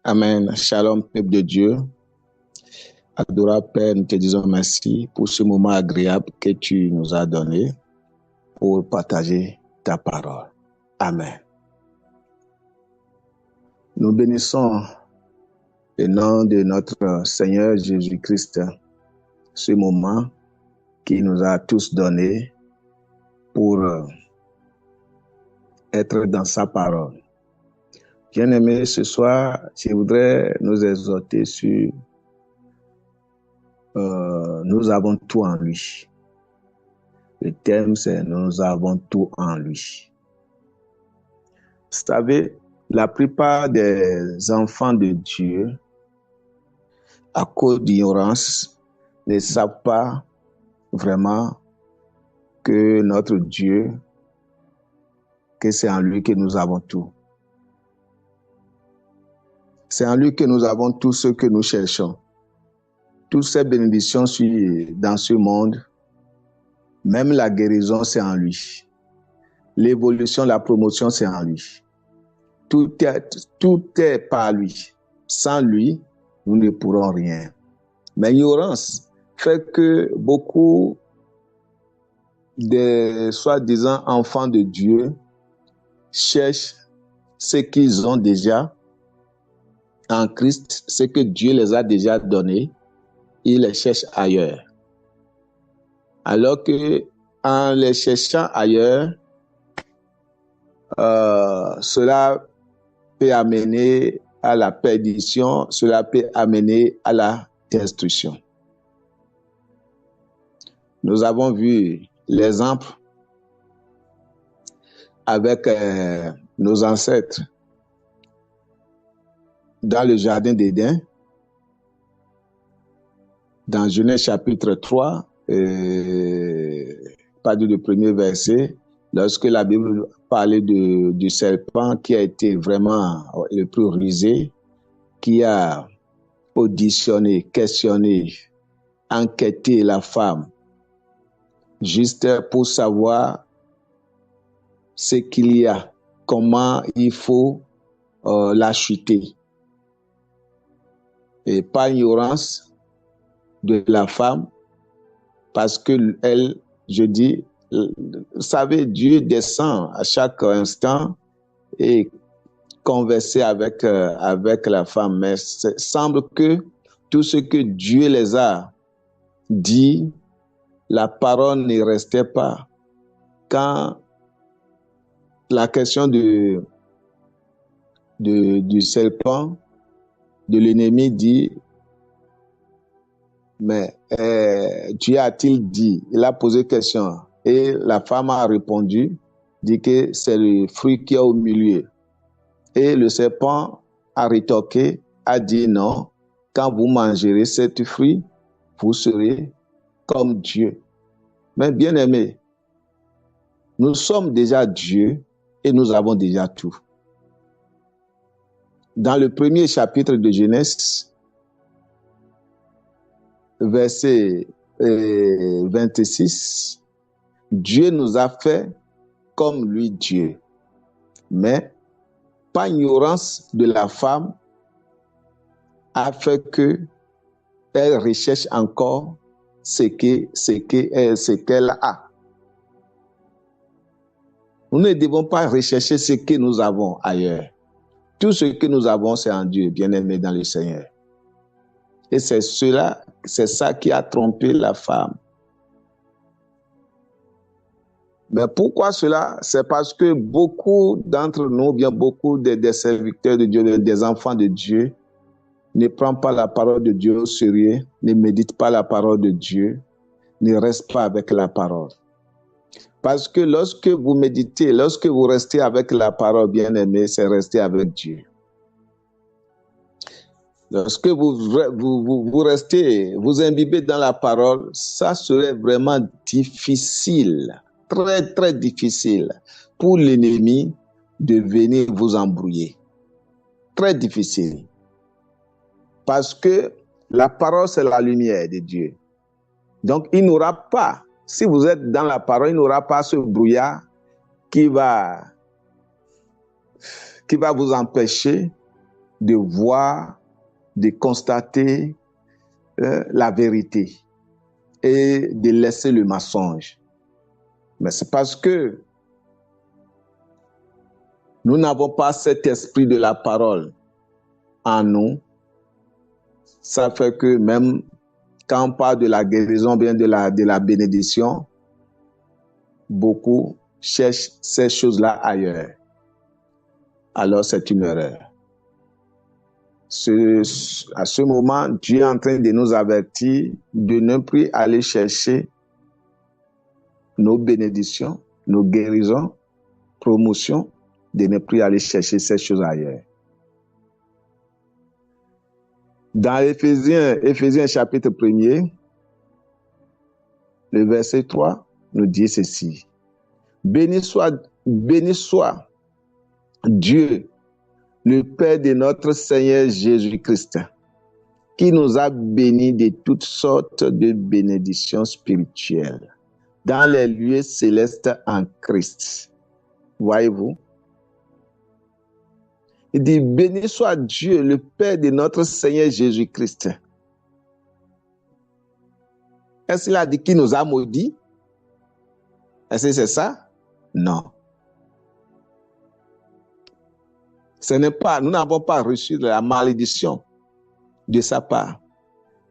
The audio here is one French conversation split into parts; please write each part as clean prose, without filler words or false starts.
Amen. Shalom, peuple de Dieu. Adorable Père, nous te disons merci pour ce moment agréable que tu nous as donné pour partager ta parole. Amen. Nous bénissons le nom de notre Seigneur Jésus-Christ, ce moment qu'il nous a tous donné pour être dans sa parole. Bien-aimés, ce soir, je voudrais nous exhorter sur nous avons tout en lui. Le thème, c'est nous avons tout en lui. Vous savez, la plupart des enfants de Dieu, à cause d'ignorance, ne savent pas vraiment que notre Dieu, que c'est en lui que nous avons tout. C'est en lui que nous avons tout ce que nous cherchons. Toutes ces bénédictions dans ce monde, même la guérison, c'est en lui. L'évolution, la promotion, c'est en lui. Tout est par lui. Sans lui, nous ne pourrons rien. Mais l'ignorance fait que beaucoup de soi-disant enfants de Dieu cherchent ce qu'ils ont déjà en Christ, ce que Dieu les a déjà donné, ils les cherchent ailleurs. Alors que en les cherchant ailleurs, cela peut amener à la perdition, cela peut amener à la destruction. Nous avons vu l'exemple avec nos ancêtres dans le jardin d'Éden, dans Genèse chapitre 3, pas du premier verset, lorsque la Bible parlait du serpent qui a été vraiment le plus rusé, qui a auditionné, questionné, enquêté la femme, juste pour savoir ce qu'il y a, comment il faut la chuter. Et par ignorance de la femme, parce que elle, je dis, vous savez, Dieu descend à chaque instant et converser avec la femme, mais il semble que tout ce que Dieu les a dit, la parole ne restait pas. Quand la question du serpent, de l'ennemi dit, mais Dieu a-t-il dit? Il a posé question et la femme a répondu, dit que c'est le fruit qui est au milieu. Et le serpent a rétorqué, a dit non, quand vous mangerez cet fruit, vous serez comme Dieu. Mais bien aimé, nous sommes déjà Dieu et nous avons déjà tout. Dans le premier chapitre de Genèse, verset 26, Dieu nous a fait comme lui Dieu. Mais par ignorance de la femme a fait que elle recherche encore ce qu'elle a. Nous ne devons pas rechercher ce que nous avons ailleurs. Tout ce que nous avons, c'est en Dieu, bien-aimé dans le Seigneur. Et c'est ça qui a trompé la femme. Mais pourquoi cela? C'est parce que beaucoup d'entre nous, bien beaucoup des serviteurs de Dieu, des enfants de Dieu, ne prennent pas la parole de Dieu au sérieux, ne méditent pas la parole de Dieu, ne restent pas avec la parole. Parce que lorsque vous méditez, lorsque vous restez avec la parole, bien-aimé, c'est rester avec Dieu. Lorsque vous restez, vous imbibez dans la parole, ça serait vraiment difficile, très, très difficile pour l'ennemi de venir vous embrouiller. Très difficile. Parce que la parole, c'est la lumière de Dieu. Donc, il n'aura pas, si vous êtes dans la parole, il n'aura pas ce brouillard qui va vous empêcher de voir, de constater la vérité et de laisser le mensonge. Mais c'est parce que nous n'avons pas cet esprit de la parole en nous. Ça fait que même quand on parle de la guérison, bien de la bénédiction, beaucoup cherchent ces choses-là ailleurs. Alors c'est une erreur. À ce moment, Dieu est en train de nous avertir de ne plus aller chercher nos bénédictions, nos guérisons, promotions, de ne plus aller chercher ces choses ailleurs. Dans Éphésiens chapitre 1er, le verset 3 nous dit ceci. Béni soit Dieu, le Père de notre Seigneur Jésus-Christ, qui nous a bénis de toutes sortes de bénédictions spirituelles dans les lieux célestes en Christ. Voyez-vous? Il dit, béni soit Dieu, le Père de notre Seigneur Jésus-Christ. Est-ce qu'il a dit qu'il nous a maudits? Est-ce que c'est ça? Non. Nous n'avons pas reçu de la malédiction de sa part.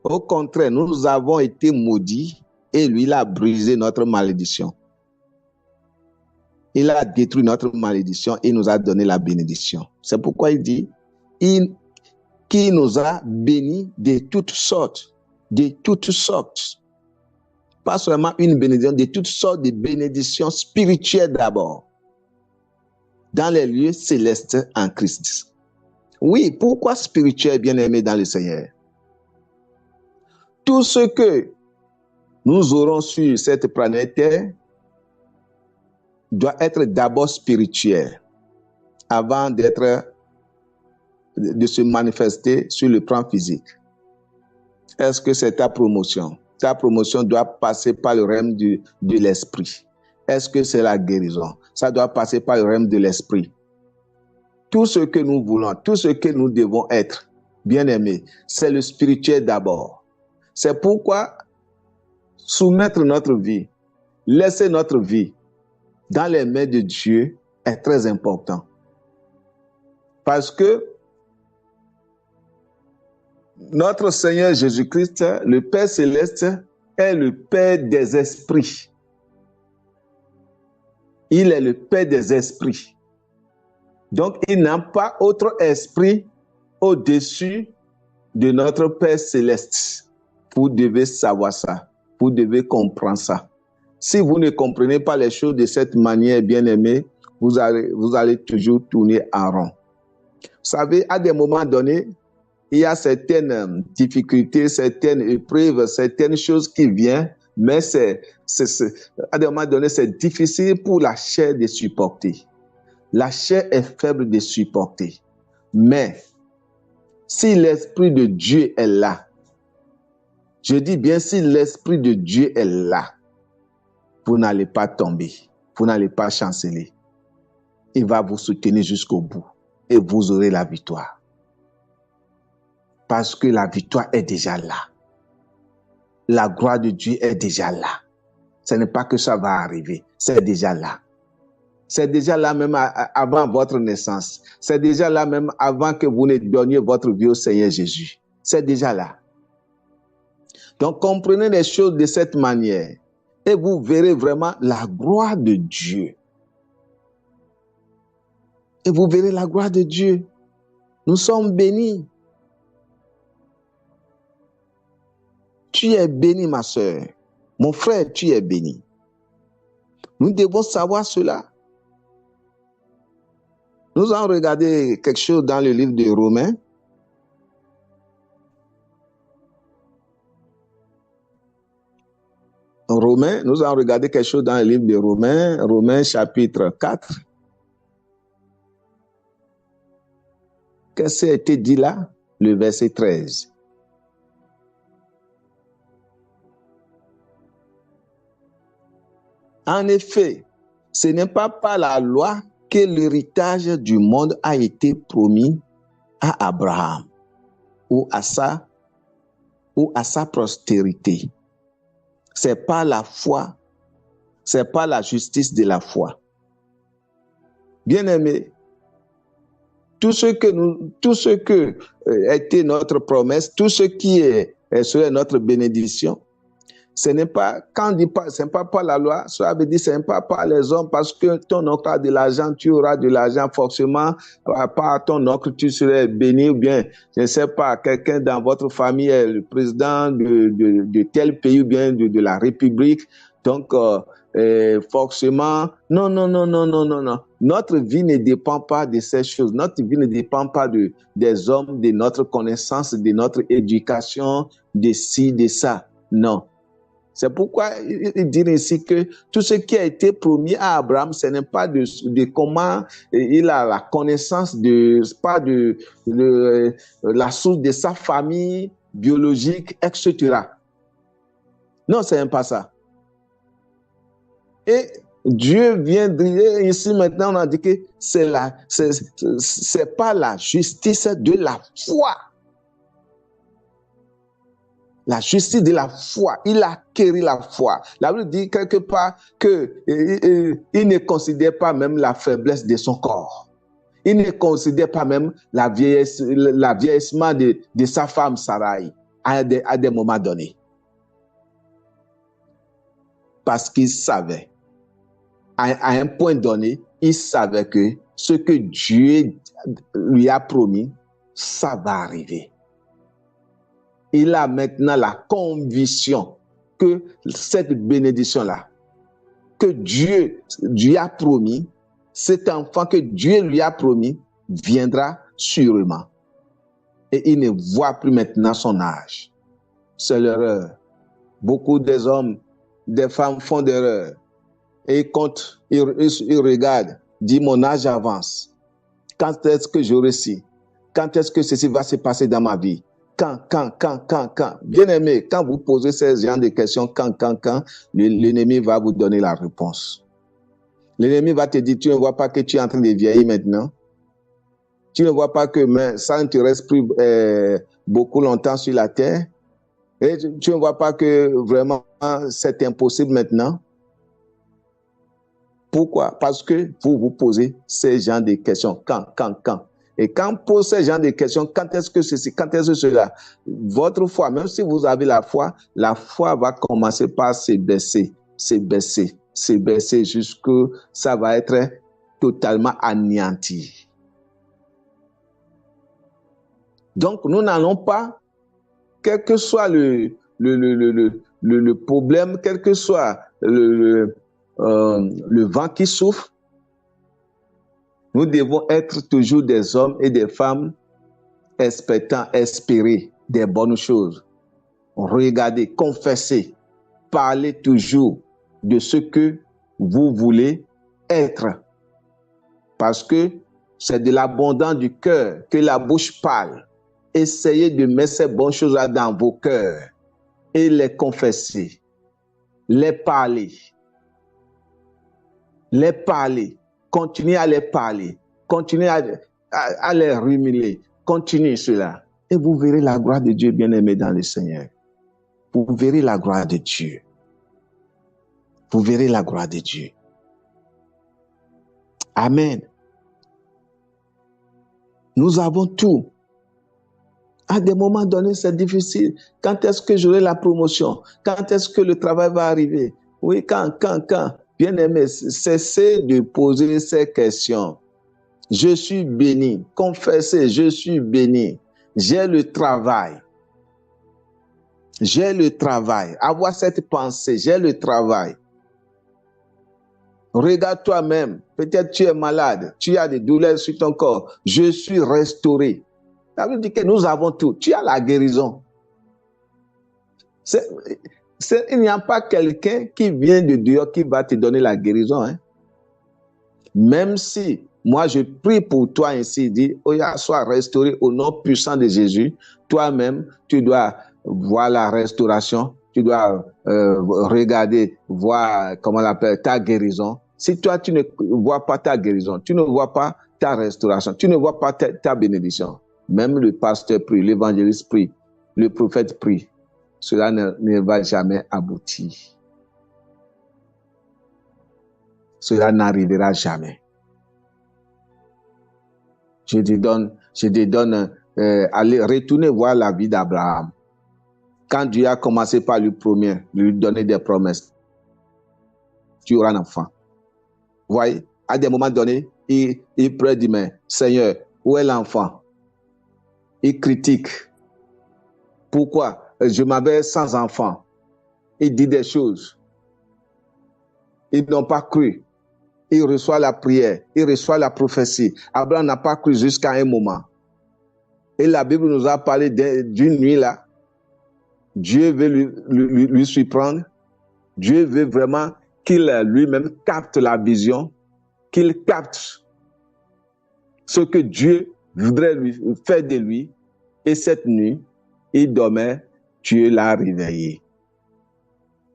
Au contraire, nous avons été maudits et lui, il a brisé notre malédiction. Il a détruit notre malédiction et nous a donné la bénédiction. C'est pourquoi il dit qu'il nous a bénis de toutes sortes. Pas seulement une bénédiction, de toutes sortes de bénédictions spirituelles d'abord, dans les lieux célestes en Christ. Oui, pourquoi spirituel, bien-aimé dans le Seigneur? Tout ce que nous aurons sur cette planète Terre doit être d'abord spirituel avant de se manifester sur le plan physique. Est-ce que c'est ta promotion? Ta promotion doit passer par le règne de l'esprit. Est-ce que c'est la guérison? Ça doit passer par le règne de l'esprit. Tout ce que nous voulons, tout ce que nous devons être, bien-aimés, c'est le spirituel d'abord. C'est pourquoi soumettre notre vie, laisser notre vie dans les mains de Dieu est très important. Parce que notre Seigneur Jésus-Christ, le Père céleste, est le Père des esprits. Il est le Père des esprits. Donc, il n'a pas autre esprit au-dessus de notre Père céleste. Vous devez savoir ça. Vous devez comprendre ça. Si vous ne comprenez pas les choses de cette manière, bien-aimés, vous allez toujours tourner en rond. Vous savez, à des moments donnés, il y a certaines difficultés, certaines épreuves, certaines choses qui viennent, mais à des moments donnés, c'est difficile pour la chair de supporter. La chair est faible de supporter. Mais si l'Esprit de Dieu est là, je dis bien si l'Esprit de Dieu est là, vous n'allez pas tomber, vous n'allez pas chanceler. Il va vous soutenir jusqu'au bout et vous aurez la victoire. Parce que la victoire est déjà là. La gloire de Dieu est déjà là. Ce n'est pas que ça va arriver, c'est déjà là. C'est déjà là même avant votre naissance. C'est déjà là même avant que vous ne donniez votre vie au Seigneur Jésus. C'est déjà là. Donc comprenez les choses de cette manière et vous verrez vraiment la gloire de Dieu. Et vous verrez la gloire de Dieu. Nous sommes bénis. Tu es béni, ma sœur. Mon frère, tu es béni. Nous devons savoir cela. Nous allons regarder quelque chose dans le livre de Romains. Nous allons regarder quelque chose dans le livre de Romains, Romains chapitre 4. Qu'est-ce qui a été dit là? Le verset 13. En effet, ce n'est pas par la loi que l'héritage du monde a été promis, à Abraham ou à sa postérité. C'est pas la foi, c'est pas la justice de la foi. Bien-aimés, tout ce que était notre promesse, tout ce qui serait notre bénédiction, ce n'est pas, quand on dit pas, ce n'est pas par la loi, cela veut dire ce n'est pas par les hommes, parce que ton oncle a de l'argent, tu auras de l'argent, forcément, par ton oncle, tu serais béni, ou bien, je ne sais pas, quelqu'un dans votre famille est le président de tel pays, ou bien de la République, donc, forcément, non. Notre vie ne dépend pas de ces choses. Notre vie ne dépend pas des hommes, de notre connaissance, de notre éducation, de ci, de ça. Non. C'est pourquoi il dit ici que tout ce qui a été promis à Abraham, ce n'est pas de comment il a la connaissance, pas de la source de sa famille biologique, etc. Non, ce n'est pas ça. Et Dieu vient dire ici maintenant, on a dit que c'est pas la justice de la foi. La justice de la foi, il a acquéri la foi. La Bible dit quelque part qu'il ne considère pas même la faiblesse de son corps. Il ne considère pas même la vieillissement de sa femme Sarai à des moments donnés. Parce qu'il savait, à un point donné, il savait que ce que Dieu lui a promis, ça va arriver. Il a maintenant la conviction que cette bénédiction-là, que Dieu lui a promis, cet enfant que Dieu lui a promis, viendra sûrement. Et il ne voit plus maintenant son âge. C'est l'erreur. Beaucoup des hommes, des femmes font d'erreurs. Et ils comptent, ils regardent, disent mon âge avance. Quand est-ce que j'aurai ci? Quand est-ce que ceci va se passer dans ma vie? Quand. Bien-aimé, quand vous posez ces genre de questions, quand, l'ennemi va vous donner la réponse. L'ennemi va te dire, tu ne vois pas que tu es en train de vieillir maintenant? Tu ne vois pas que ça ne te reste plus beaucoup longtemps sur la terre? Et tu ne vois pas que vraiment c'est impossible maintenant? Pourquoi? Parce que vous vous posez ces genres de questions. Quand? Et quand on pose ces genres de questions, quand est-ce que ceci, quand est-ce que cela? Votre foi, même si vous avez la foi va commencer par se baisser jusqu'à ça va être totalement anéanti. Donc, nous n'allons pas, quel que soit le problème, quel que soit le vent qui souffle, nous devons être toujours des hommes et des femmes expectants, espérer des bonnes choses. Regardez, confessez, parlez toujours de ce que vous voulez être. Parce que c'est de l'abondance du cœur que la bouche parle. Essayez de mettre ces bonnes choses-là dans vos cœurs et les confesser, les parler. Continuez à les parler, continuez à les ruminer, continuez cela. Et vous verrez la gloire de Dieu, bien-aimé dans le Seigneur. Vous verrez la gloire de Dieu. Vous verrez la gloire de Dieu. Amen. Nous avons tout. À des moments donnés, c'est difficile. Quand est-ce que j'aurai la promotion? Quand est-ce que le travail va arriver? Oui, quand? Bien-aimé, cessez de poser ces questions. Je suis béni. Confessez, je suis béni. J'ai le travail. Avoir cette pensée, j'ai le travail. Regarde toi-même. Peut-être tu es malade. Tu as des douleurs sur ton corps. Je suis restauré. Ça veut dire que nous avons tout. Tu as la guérison. Il n'y a pas quelqu'un qui vient de dehors qui va te donner la guérison. Hein? Même si moi je prie pour toi ainsi, dit, sois restauré au nom puissant de Jésus. Toi-même, tu dois voir la restauration. Tu dois regarder, voir comment on appelle ta guérison. Si toi, tu ne vois pas ta guérison, tu ne vois pas ta restauration, tu ne vois pas ta bénédiction, même le pasteur prie, l'évangéliste prie, le prophète prie, cela ne va jamais aboutir. Cela n'arrivera jamais. Je te donne, allez, retournez voir la vie d'Abraham. Quand Dieu a commencé par lui donner des promesses, tu auras un enfant. Vous voyez, à des moments donnés, il prie, dit, mais Seigneur, où est l'enfant? Il critique. Pourquoi? Je m'avais sans enfant. Il dit des choses. Ils n'ont pas cru. Il reçoit la prière, il reçoit la prophétie. Abraham n'a pas cru jusqu'à un moment. Et la Bible nous a parlé d'une nuit là. Dieu veut lui surprendre. Dieu veut vraiment qu'il lui-même capte la vision, qu'il capte ce que Dieu voudrait lui faire de lui. Et cette nuit, il dormait, Dieu l'a réveillé.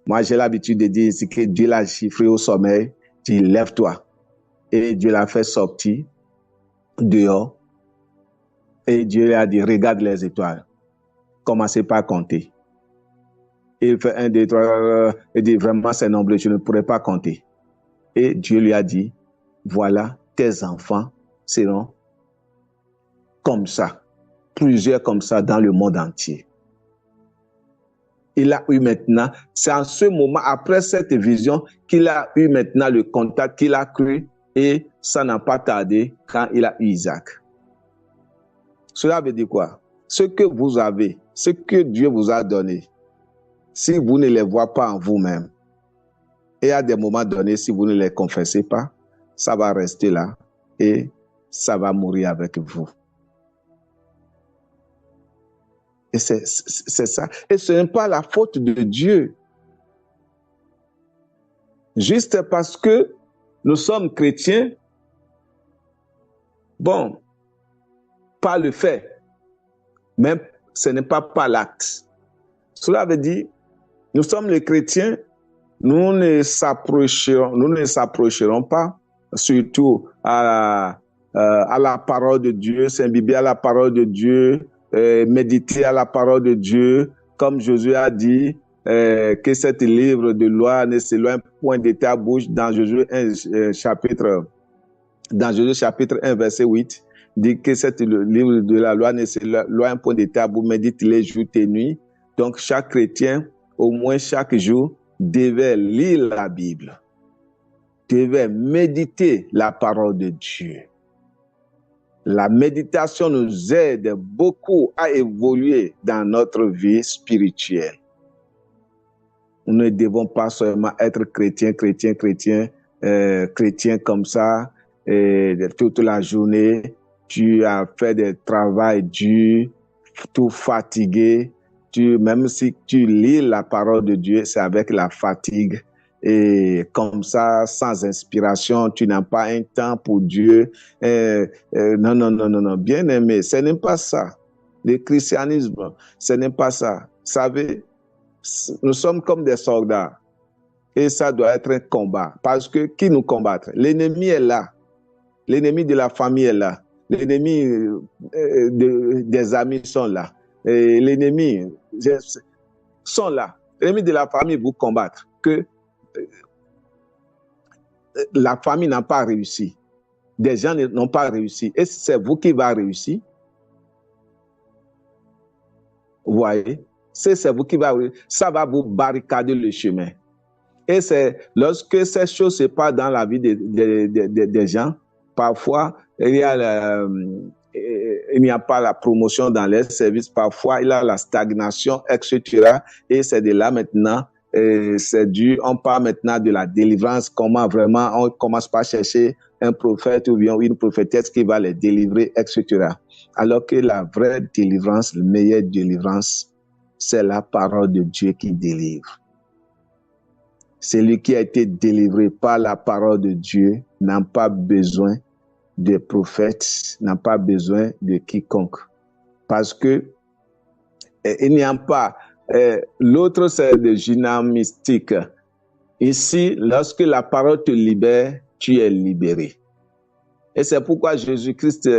Moi, j'ai l'habitude de dire ici que Dieu l'a chiffré au sommeil, dit lève-toi. Et Dieu l'a fait sortir dehors. Et Dieu lui a dit, regarde les étoiles. Commencez par compter. Il fait 1, 2, 3, il dit vraiment c'est nombreux, je ne pourrais pas compter. Et Dieu lui a dit, voilà, tes enfants seront comme ça, plusieurs comme ça dans le monde entier. Il a eu maintenant, c'est en ce moment, après cette vision, qu'il a eu maintenant le contact, qu'il a cru, et ça n'a pas tardé quand il a eu Isaac. Cela veut dire quoi? Ce que vous avez, ce que Dieu vous a donné, si vous ne les voyez pas en vous-même, et à des moments donnés, si vous ne les confessez pas, ça va rester là et ça va mourir avec vous. Et c'est ça. Et ce n'est pas la faute de Dieu. Juste parce que nous sommes chrétiens, bon, pas le fait, même ce n'est pas par l'acte. Cela veut dire, nous sommes les chrétiens, nous ne s'approcherons pas, surtout à la parole de Dieu, s'imbiber à la parole de Dieu, méditer à la parole de Dieu, comme Jésus a dit, que cet livre de loi ne s'éloigne point de ta bouche dans Jésus chapitre 1, verset 8, dit que cet livre de la loi ne s'éloigne point de ta bouche, médite les jours et nuits. Donc chaque chrétien, au moins chaque jour, devait lire la Bible, devait méditer la parole de Dieu. La méditation nous aide beaucoup à évoluer dans notre vie spirituelle. Nous ne devons pas seulement être chrétiens comme ça, toute la journée. Tu as fait des travaux durs, tout fatigué. Même si tu lis la parole de Dieu, c'est avec la fatigue. Et comme ça, sans inspiration, tu n'as pas un temps pour Dieu. Non. Bien aimé, ce n'est pas ça. Le christianisme, ce n'est pas ça. Vous savez, nous sommes comme des soldats. Et ça doit être un combat. Parce que qui nous combat? L'ennemi est là. L'ennemi de la famille est là. L'ennemi des amis sont là. L'ennemi sont là. L'ennemi de la famille vous combattre. Que la famille n'a pas réussi. Des gens n'ont pas réussi. Et c'est vous qui va réussir. Vous voyez? C'est vous qui va réussir. Ça va vous barricader le chemin. Et c'est lorsque ces choses se passent dans la vie des gens, parfois, il n'y a pas la promotion dans les services, parfois, il y a la stagnation, etc. Et c'est de là maintenant, c'est dû, on parle maintenant de la délivrance, comment vraiment on commence par chercher un prophète ou bien une prophétesse qui va les délivrer, etc. Alors que la vraie délivrance, la meilleure délivrance, c'est la parole de Dieu qui délivre. Celui qui a été délivré par la parole de Dieu n'a pas besoin de prophètes, n'a pas besoin de quiconque. Parce que il n'y a pas. L'autre, c'est le dynamistique. Ici, lorsque la parole te libère, tu es libéré. Et c'est pourquoi Jésus-Christ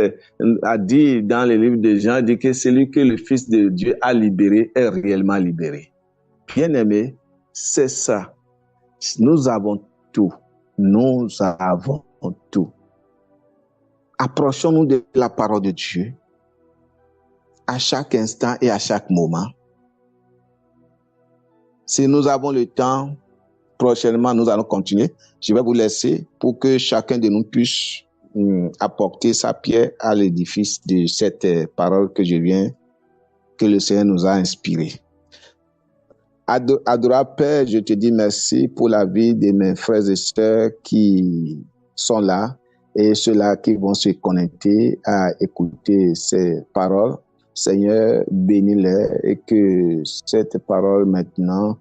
a dit dans le livre de Jean, dit que celui que le Fils de Dieu a libéré est réellement libéré. Bien-aimés, c'est ça. Nous avons tout. Nous avons tout. Approchons-nous de la parole de Dieu à chaque instant et à chaque moment. Si nous avons le temps, prochainement, nous allons continuer. Je vais vous laisser pour que chacun de nous puisse apporter sa pierre à l'édifice de cette parole que le Seigneur nous a inspirée. Adorable Père, je te dis merci pour la vie de mes frères et sœurs qui sont là et ceux-là qui vont se connecter à écouter ces paroles. Seigneur, bénis-les et que cette parole maintenant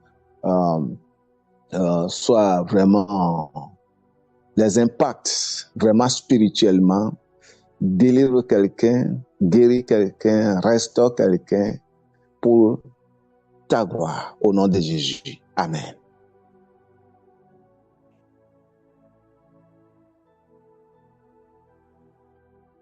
soit vraiment les impacts vraiment spirituellement, délivre quelqu'un, guérit quelqu'un, restaure quelqu'un pour ta gloire au nom de Jésus. Amen.